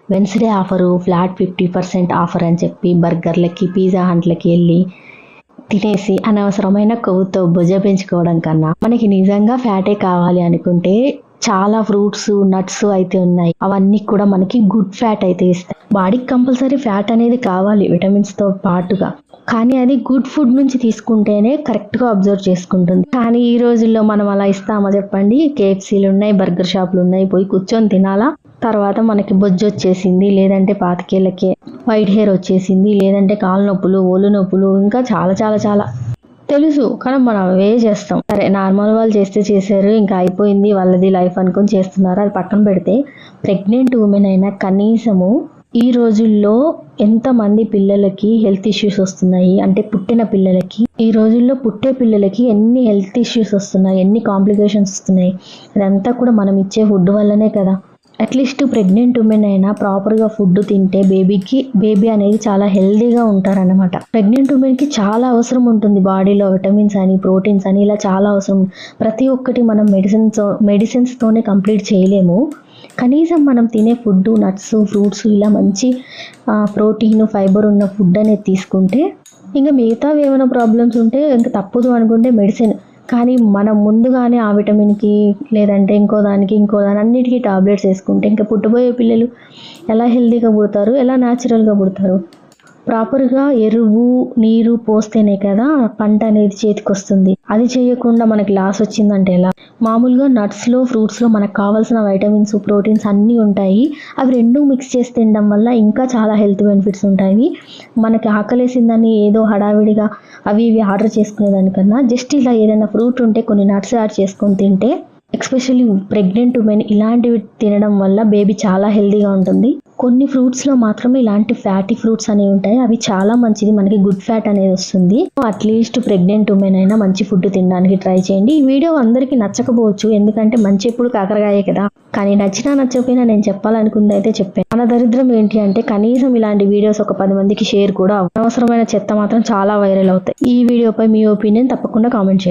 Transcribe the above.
Wednesday offer, flat 50% offer అని చెప్పి బర్గర్లకి, pizza హంట్లకి వెళ్ళి తినేసి అనవసరమైన కొవ్వుతో భుజ పెంచుకోవడం కన్నా మనకి నిజంగా ఫ్యాటే కావాలి అనుకుంటే చాలా ఫ్రూట్స్, నట్స్ అయితే ఉన్నాయి. అవన్నీ కూడా మనకి గుడ్ ఫ్యాట్ అయితే ఇస్తాయి. బాడీకి కంపల్సరీ ఫ్యాట్ అనేది కావాలి విటమిన్స్ తో పాటుగా. కానీ అది గుడ్ ఫుడ్ నుంచి తీసుకుంటేనే కరెక్ట్ గా అబ్జర్వ్ చేసుకుంటుంది. కానీ ఈ రోజుల్లో మనం అలా ఇస్తామా చెప్పండి? కేఎఫ్సీలు ఉన్నాయి, బర్గర్ షాపులు ఉన్నాయి, పోయి కూర్చొని తినాలా. తర్వాత మనకి బొజ్జు వచ్చేసింది, లేదంటే పాతికేళ్ళకే వైట్ హెయిర్ వచ్చేసింది, లేదంటే కాళ్ళ నొప్పులు, ఒళ్ళు నొప్పులు, ఇంకా చాలా చాలా చాలా తెలుసు. కానీ మనం అవే చేస్తాం. సరే, నార్మల్ వాళ్ళు చేస్తే చేశారు, ఇంకా అయిపోయింది వాళ్ళది లైఫ్ అనుకొని చేస్తున్నారు. అది పక్కన పెడితే ప్రెగ్నెంట్ ఉమెన్ అయినా కనీసము ఈ రోజుల్లో ఎంతమంది పిల్లలకి హెల్త్ ఇష్యూస్ వస్తున్నాయి అంటే పుట్టిన పిల్లలకి, ఈ రోజుల్లో పుట్టే పిల్లలకి ఎన్ని హెల్త్ ఇష్యూస్ వస్తున్నాయి, ఎన్ని కాంప్లికేషన్స్ వస్తున్నాయి. అదంతా కూడా మనం ఇచ్చే ఫుడ్ వల్లనే కదా. అట్లీస్ట్ ప్రెగ్నెంట్ ఉమెన్ అయినా ప్రాపర్గా ఫుడ్ తింటే బేబీ అనేది చాలా హెల్దీగా ఉంటారన్నమాట. ప్రెగ్నెంట్ ఉమెన్కి చాలా అవసరం ఉంటుంది బాడీలో, విటమిన్స్ అని, ప్రోటీన్స్ అని, ఇలా చాలా అవసరం. ప్రతి ఒక్కటి మనం మెడిసిన్స్తోనే కంప్లీట్ చేయలేము. కనీసం మనం తినే ఫుడ్, నట్స్, ఫ్రూట్స్, ఇలా మంచి ప్రోటీన్, ఫైబర్ ఉన్న ఫుడ్ అనేది తీసుకుంటే ఇంకా మిగతావి ఏమైనా ప్రాబ్లమ్స్ ఉంటే ఇంకా తప్పదు అనుకుంటే మెడిసిన్. కానీ మనం ముందుగానే ఆ విటమిన్కి, లేదంటే ఇంకో దాని అన్నిటికీ టాబ్లెట్స్ వేసుకుంటే ఇంకా పుట్టబోయే పిల్లలు ఎలా హెల్తీగా పుడతారు, ఎలా న్యాచురల్గా పుడతారు? ప్రాపర్గా ఎరువు, నీరు పోస్తేనే కదా పంట అనేది చేతికి వస్తుంది. అది చేయకుండా మనకి లాస్ వచ్చిందంటే ఎలా? మామూలుగా నట్స్లో, ఫ్రూట్స్లో మనకు కావాల్సిన వైటమిన్స్, ప్రోటీన్స్ అన్నీ ఉంటాయి. అవి రెండు మిక్స్ చేసి తినడం వల్ల ఇంకా చాలా హెల్త్ బెనిఫిట్స్ ఉంటాయి. మనకి ఆకలేసిందని ఏదో హడావిడిగా అవి ఇవి ఆర్డర్ చేసుకునేదానికన్నా జస్ట్ ఇలా ఏదైనా ఫ్రూట్ ఉంటే కొన్ని నట్స్ యాడ్ చేసుకొని తింటే, ఎస్పెషల్లీ ప్రెగ్నెంట్ ఉమెన్ ఇలాంటివి తినడం వల్ల బేబీ చాలా హెల్తీగా ఉంటుంది. కొన్ని ఫ్రూట్స్లో మాత్రమే ఇలాంటి ఫ్యాటీ ఫ్రూట్స్ అనేవి ఉంటాయి. అవి చాలా మంచిది, మనకి గుడ్ ఫ్యాట్ అనేది వస్తుంది. అట్లీస్ట్ ప్రెగ్నెంట్ ఉమెన్ అయినా మంచి ఫుడ్ తినడానికి ట్రై చేయండి. ఈ వీడియో అందరికీ నచ్చకపోవచ్చు, ఎందుకంటే మంచి ఎప్పుడు కాకరకాయే కదా. కానీ నచ్చినా నచ్చకపోయినా నేను చెప్పాలనుకుంది అయితే చెప్పాను. మన దరిద్రం ఏంటి అంటే కనీసం ఇలాంటి వీడియోస్ ఒక 10 మందికి షేర్ కూడా అనవసరమైన చెత్త మాత్రం చాలా వైరల్ అవుతాయి. ఈ వీడియోపై మీ ఒపీనియన్ తప్పకుండా కామెంట్ చేయండి.